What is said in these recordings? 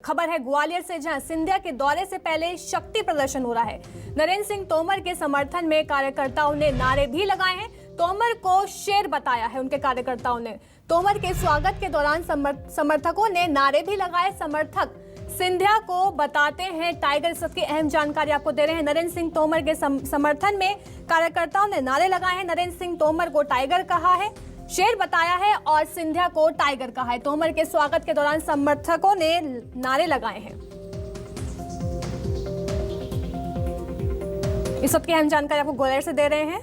खबर है ग्वालियर से, जहां सिंधिया के दौरे से पहले शक्ति प्रदर्शन हो रहा है। नरेंद्र सिंह तोमर के समर्थन में कार्यकर्ताओं ने नारे भी लगाए हैं। तोमर को शेर बताया है उनके कार्यकर्ताओं ने। तोमर के स्वागत के दौरान समर्थकों ने नारे भी लगाए। समर्थक सिंधिया को बताते हैं टाइगर। इस वक्त की अहम जानकारी आपको दे रहे हैं। नरेंद्र सिंह तोमर के समर्थन में कार्यकर्ताओं ने नारे लगाए हैं। नरेंद्र सिंह तोमर को टाइगर कहा है, शेर बताया है और सिंधिया को टाइगर कहा है। तोमर के स्वागत के दौरान समर्थकों ने नारे लगाए हैं। इस वक्त की अहम जानकारी आपको ग्वालियर से दे रहे हैं।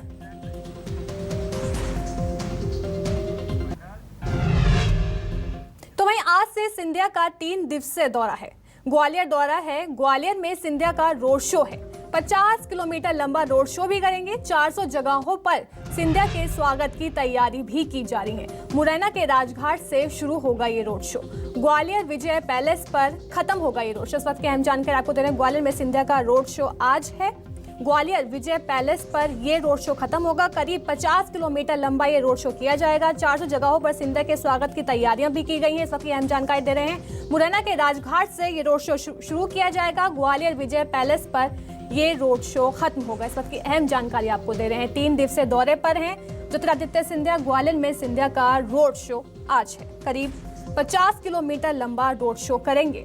तो वहीं आज से सिंधिया का 3 दिवसीय दौरा है। ग्वालियर दौरा है। ग्वालियर में सिंधिया का रोड शो है। 50 किलोमीटर लंबा रोड शो भी करेंगे। 400 जगहों पर सिंधिया के स्वागत की तैयारी भी की जा रही है। मुरैना के राजघाट से शुरू होगा ये रोड शो। ग्वालियर विजय पैलेस पर खत्म होगा ये रोड शो। इस वक्त की अहम जानकारी आपको दे रहे हैं। ग्वालियर में सिंधिया का रोड शो आज है। ग्वालियर विजय पैलेस पर ये रोड शो खत्म होगा। करीब 50 किलोमीटर लंबा ये रोड शो किया जाएगा। 400 जगहों पर सिंधिया के स्वागत की तैयारियां भी की गई हैं। इस वक्त की अहम जानकारी दे रहे हैं। मुरैना के राजघाट से ये रोड शो शुरू किया जाएगा। ग्वालियर विजय पैलेस पर ये रोड शो खत्म होगा। इस वक्त की अहम जानकारी आपको दे रहे हैं। 3 दिवसीय दौरे पर हैं ज्योतिरादित्य सिंधिया। ग्वालियर में सिंधिया का रोड शो आज है। करीब 50 किलोमीटर लंबा रोड शो करेंगे।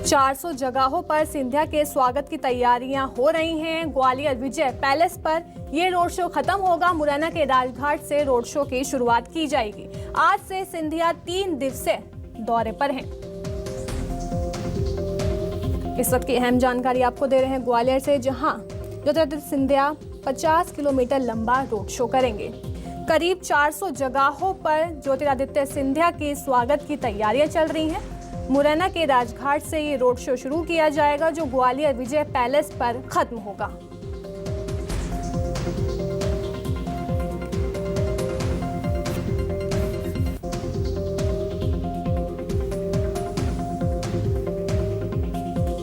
400 जगहों पर सिंधिया के स्वागत की तैयारियां हो रही हैं। ग्वालियर विजय पैलेस पर यह रोड शो खत्म होगा। मुरैना के राजघाट से रोड शो की शुरुआत की जाएगी। आज से सिंधिया 3 दिवसीय दौरे पर हैं। इस वक्त की अहम जानकारी आपको दे रहे हैं ग्वालियर से, जहां ज्योतिरादित्य सिंधिया 50 किलोमीटर लंबा रोड शो करेंगे। करीब 400 जगहों पर ज्योतिरादित्य सिंधिया के स्वागत की तैयारियां चल रही हैं। मुरैना के राजघाट से ये रोड शो शुरू किया जाएगा, जो ग्वालियर विजय पैलेस पर खत्म होगा।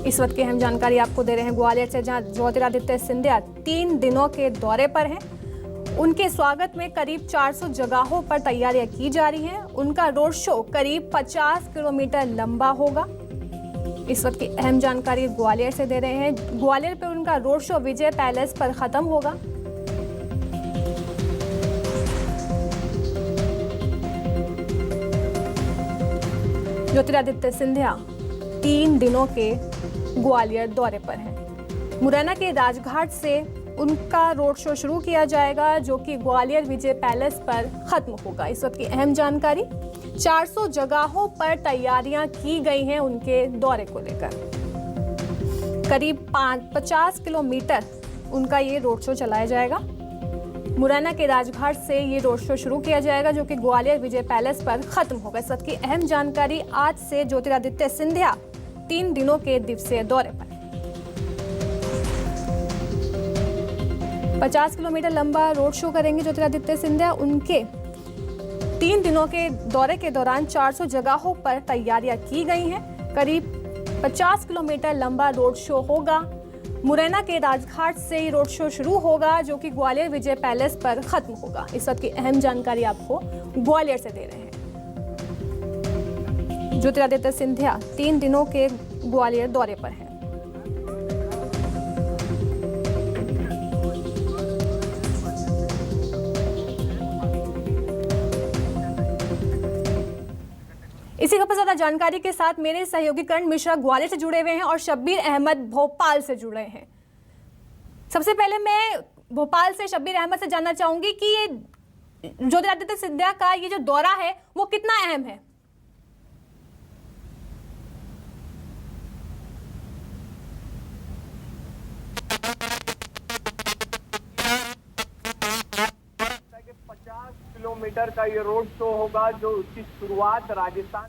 इस वक्त की अहम जानकारी आपको दे रहे हैं ग्वालियर से, जहां ज्योतिरादित्य सिंधिया 3 दिनों के दौरे पर हैं। उनके स्वागत में करीब 400 जगहों पर तैयारियां की जा रही हैं। उनका रोड शो करीब 50 किलोमीटर लंबा होगा। इस वक्त की अहम जानकारी ग्वालियर से दे रहे हैं। ग्वालियर पर उनका रोड शो विजय पैलेस पर खत्म होगा। ज्योतिरादित्य सिंधिया 3 दिनों के ग्वालियर दौरे पर हैं। मुरैना के राजघाट से उनका रोड शो शुरू किया जाएगा, जो कि ग्वालियर विजय पैलेस पर खत्म होगा। इस वक्त की अहम जानकारी, 400 जगहों पर तैयारियां की गई हैं उनके दौरे को लेकर। करीब 50 किलोमीटर उनका ये रोड शो चलाया जाएगा। मुरैना के राजघाट से ये रोड शो शुरू किया जाएगा, जो कि ग्वालियर विजय पैलेस पर खत्म होगा। इस वक्त की अहम जानकारी, आज से ज्योतिरादित्य सिंधिया 3 दिनों के दिवसीय दौरे पर। 50 किलोमीटर लंबा रोड शो करेंगे ज्योतिरादित्य सिंधिया। उनके 3 दिनों के दौरे के दौरान 400 जगहों पर तैयारियां की गई हैं। करीब 50 किलोमीटर लंबा रोड शो होगा। मुरैना के राजघाट से ये रोड शो शुरू होगा, जो कि ग्वालियर विजय पैलेस पर खत्म होगा। इस वक्त की अहम जानकारी आपको ग्वालियर से दे रहे हैं। ज्योतिरादित्य सिंधिया 3 दिनों के ग्वालियर दौरे पर हैं। इसी खबर ज्यादा जानकारी के साथ मेरे सहयोगी करण मिश्रा ग्वालियर से जुड़े हुए हैं और शब्बीर अहमद भोपाल से जुड़े हैं। सबसे पहले मैं भोपाल से शब्बीर अहमद से जानना चाहूंगी कि ये ज्योतिरादित्य सिंधिया का ये जो दौरा है वो कितना अहम है। किलोमीटर का ये रोड शो होगा, जो उसकी शुरुआत राजस्थान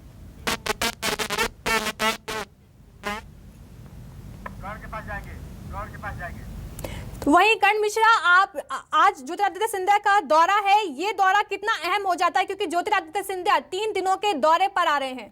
गौर के पास जाएंगे। वहीं कर्ण मिश्रा, आप आज ज्योतिरादित्य सिंधिया का दौरा है, ये दौरा कितना अहम हो जाता है, क्योंकि ज्योतिरादित्य सिंधिया 3 दिनों के दौरे पर आ रहे हैं।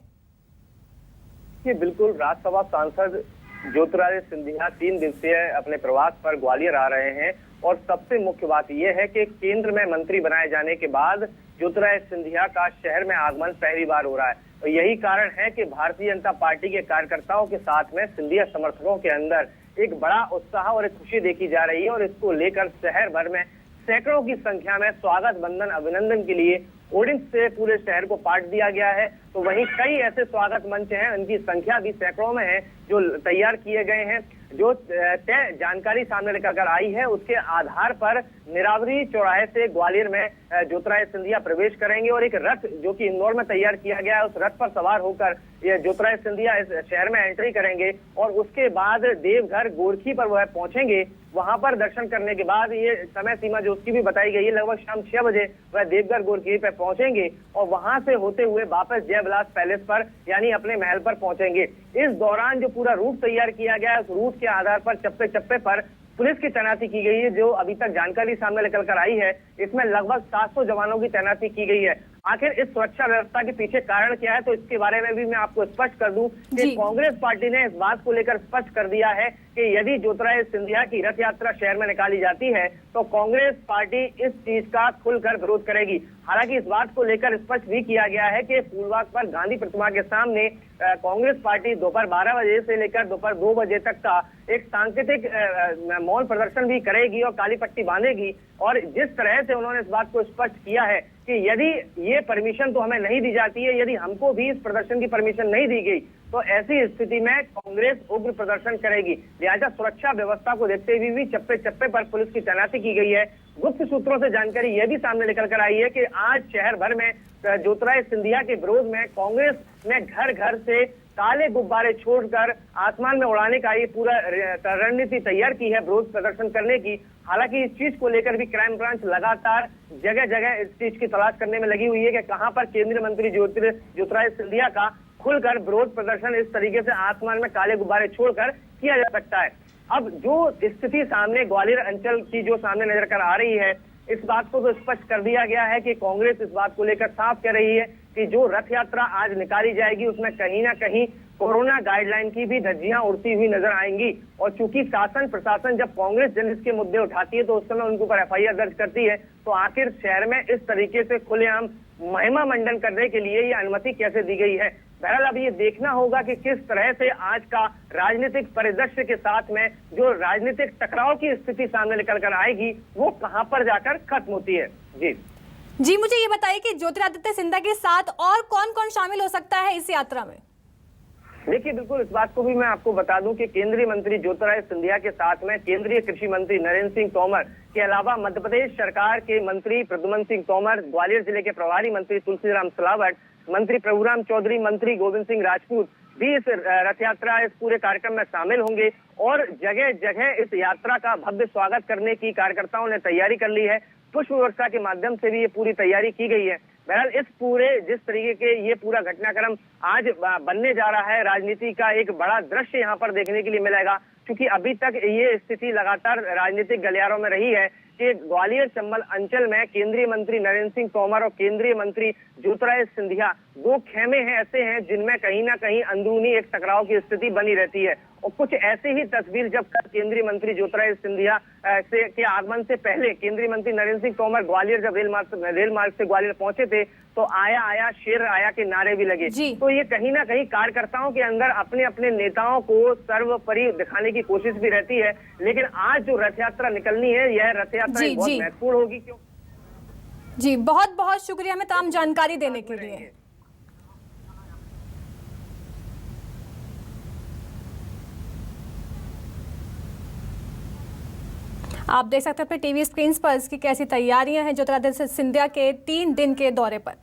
बिल्कुल, राज्यसभा सांसद ज्योतिरादित्य सिंधिया 3 दिवसीय अपने प्रवास पर ग्वालियर आ रहे हैं और सबसे मुख्य बात यह है कि केंद्र में मंत्री बनाए जाने के बाद ज्योतिरादित्य सिंधिया का शहर में आगमन पहली बार हो रहा है। यही कारण है कि भारतीय जनता पार्टी के कार्यकर्ताओं के साथ में सिंधिया समर्थकों के अंदर एक बड़ा उत्साह और एक खुशी देखी जा रही है और इसको लेकर शहर भर में सैकड़ों की संख्या में स्वागत बंधन अभिनंदन के लिए होर्डिंग्स से पूरे शहर को पाट दिया गया है। तो वहीं कई ऐसे स्वागत मंच हैं, उनकी संख्या भी सैकड़ों में है, जो तैयार किए गए हैं। जो तय जानकारी सामने लेकर आई है उसके आधार पर निरावरी चौराहे से ग्वालियर में ज्योतिरादित्य सिंधिया प्रवेश करेंगे और एक रथ जो कि इंदौर में तैयार किया गया है, उस रथ पर सवार होकर ये ज्योतिरादित्य सिंधिया इस शहर में एंट्री करेंगे और उसके बाद देवघर गोरखी पर वह पहुंचेंगे। वहां पर दर्शन करने के बाद ये समय सीमा जो उसकी भी बताई गई है, लगभग शाम 6 बजे वह देवघर गोरखी पे पहुंचेंगे और वहां से होते हुए वापस जय विलास पैलेस पर यानी अपने महल पर पहुंचेंगे। इस दौरान जो पूरा रूट तैयार किया गया है, उस रूट के आधार पर चप्पे चप्पे पर पुलिस की तैनाती की गई है। जो अभी तक जानकारी सामने निकल कर आई है, इसमें लगभग 700 जवानों की तैनाती की गई है। आखिर इस सुरक्षा व्यवस्था के पीछे कारण क्या है, तो इसके बारे में भी मैं आपको स्पष्ट कर दूं कि कांग्रेस पार्टी ने इस बात को लेकर स्पष्ट कर दिया है कि यदि ज्योतिरादित्य सिंधिया की रथ यात्रा शहर में निकाली जाती है तो कांग्रेस पार्टी इस चीज का खुलकर विरोध करेगी। हालांकि इस बात को लेकर स्पष्ट भी किया गया है कि फूलबाग पर गांधी प्रतिमा के सामने कांग्रेस पार्टी दोपहर 12 बजे से लेकर दोपहर 2 बजे तक का एक सांकेतिक मौन प्रदर्शन भी करेगी और काली पट्टी बांधेगी। और जिस तरह से उन्होंने इस बात को स्पष्ट किया है कि यदि ये परमिशन तो हमें नहीं दी जाती है, यदि हमको भी इस प्रदर्शन की परमिशन नहीं दी गई तो ऐसी स्थिति में कांग्रेस उग्र प्रदर्शन करेगी। लिहाजा सुरक्षा व्यवस्था को देखते हुए भी चप्पे चप्पे पर पुलिस की तैनाती की गई है। गुप्त सूत्रों से जानकारी यह भी सामने निकल कर आई है कि आज शहर भर में ज्योतिरादित्य सिंधिया के विरोध में कांग्रेस ने घर घर से काले गुब्बारे छोड़कर आसमान में उड़ाने का ये पूरा रणनीति तैयार की है विरोध प्रदर्शन करने की। हालांकि इस चीज को लेकर भी क्राइम ब्रांच लगातार जगह जगह इस चीज की तलाश करने में लगी हुई है कि कहां पर केंद्रीय मंत्री ज्योतिरादित्य सिंधिया का खुलकर विरोध प्रदर्शन इस तरीके से आसमान में काले गुब्बारे छोड़कर किया जा सकता है। अब जो स्थिति सामने ग्वालियर अंचल की जो सामने नजर कर आ रही है, इस बात को तो स्पष्ट कर दिया गया है कि कांग्रेस इस बात को लेकर साफ कह रही है कि जो रथ यात्रा आज निकाली जाएगी उसमें कहीं ना कहीं कोरोना गाइडलाइन की भी धज्जियां उड़ती हुई नजर आएंगी। और चूंकि शासन प्रशासन जब कांग्रेस जनहित के मुद्दे उठाती है तो उस समय उनके ऊपर FIR दर्ज करती है, तो आखिर शहर में इस तरीके से खुलेआम महिमा मंडन करने के लिए ये अनुमति कैसे दी गई है। बहरहाल अब ये देखना होगा कि किस तरह से आज का राजनीतिक परिदृश्य के साथ में जो राजनीतिक टकराव की स्थिति सामने निकल कर आएगी वो कहां पर जाकर खत्म होती है। जी, मुझे ये बताइए कि ज्योतिरादित्य सिंधिया के साथ और कौन कौन शामिल हो सकता है इस यात्रा में? देखिए, बिल्कुल इस बात को भी मैं आपको बता दूं कि केंद्रीय मंत्री ज्योतिरादित्य सिंधिया के साथ में केंद्रीय कृषि मंत्री नरेंद्र सिंह तोमर के अलावा मध्य प्रदेश सरकार के मंत्री प्रद्युम्न सिंह तोमर, ग्वालियर जिले के प्रभारी मंत्री तुलसीराम सिलावट, मंत्री प्रभुराम चौधरी, मंत्री गोविंद सिंह राजपूत भी इस रथ यात्रा इस पूरे कार्यक्रम में शामिल होंगे और जगह जगह इस यात्रा का भव्य स्वागत करने की कार्यकर्ताओं ने तैयारी कर ली है। पुष्प वर्षा के माध्यम से भी ये पूरी तैयारी की गई है। बहरहाल इस पूरे जिस तरीके के ये पूरा घटनाक्रम आज बनने जा रहा है, राजनीति का एक बड़ा दृश्य यहाँ पर देखने के लिए मिलेगा, क्योंकि अभी तक ये स्थिति लगातार राजनीतिक गलियारों में रही है कि ग्वालियर चंबल अंचल में केंद्रीय मंत्री नरेंद्र सिंह तोमर और केंद्रीय मंत्री ज्योतिरादित्य सिंधिया दो खेमे हैं ऐसे हैं जिनमें कहीं ना कहीं अंदरूनी एक टकराव की स्थिति बनी रहती है। और कुछ ऐसी ही तस्वीर जब केंद्रीय मंत्री ज्योतिरादित्य सिंधिया के आगमन से पहले केंद्रीय मंत्री नरेंद्र सिंह तोमर ग्वालियर जब रेल मार्ग से ग्वालियर पहुंचे थे तो आया आया शेर आया के नारे भी लगे। तो ये कहीं ना कहीं कार्यकर्ताओं के अंदर अपने अपने नेताओं को सर्वोपरि दिखाने की कोशिश भी रहती है। लेकिन आज जो रथ यात्रा निकलनी है, यह रथ यात्रा बहुत महत्वपूर्ण होगी। क्यों? जी, बहुत बहुत शुक्रिया हमें तमाम जानकारी देने के लिए। आप देख सकते हैं अपने टीवी स्क्रीन पर इसकी कैसी तैयारियां हैं ज्योतिरादित्य सिंधिया के 3 दिन के दौरे पर।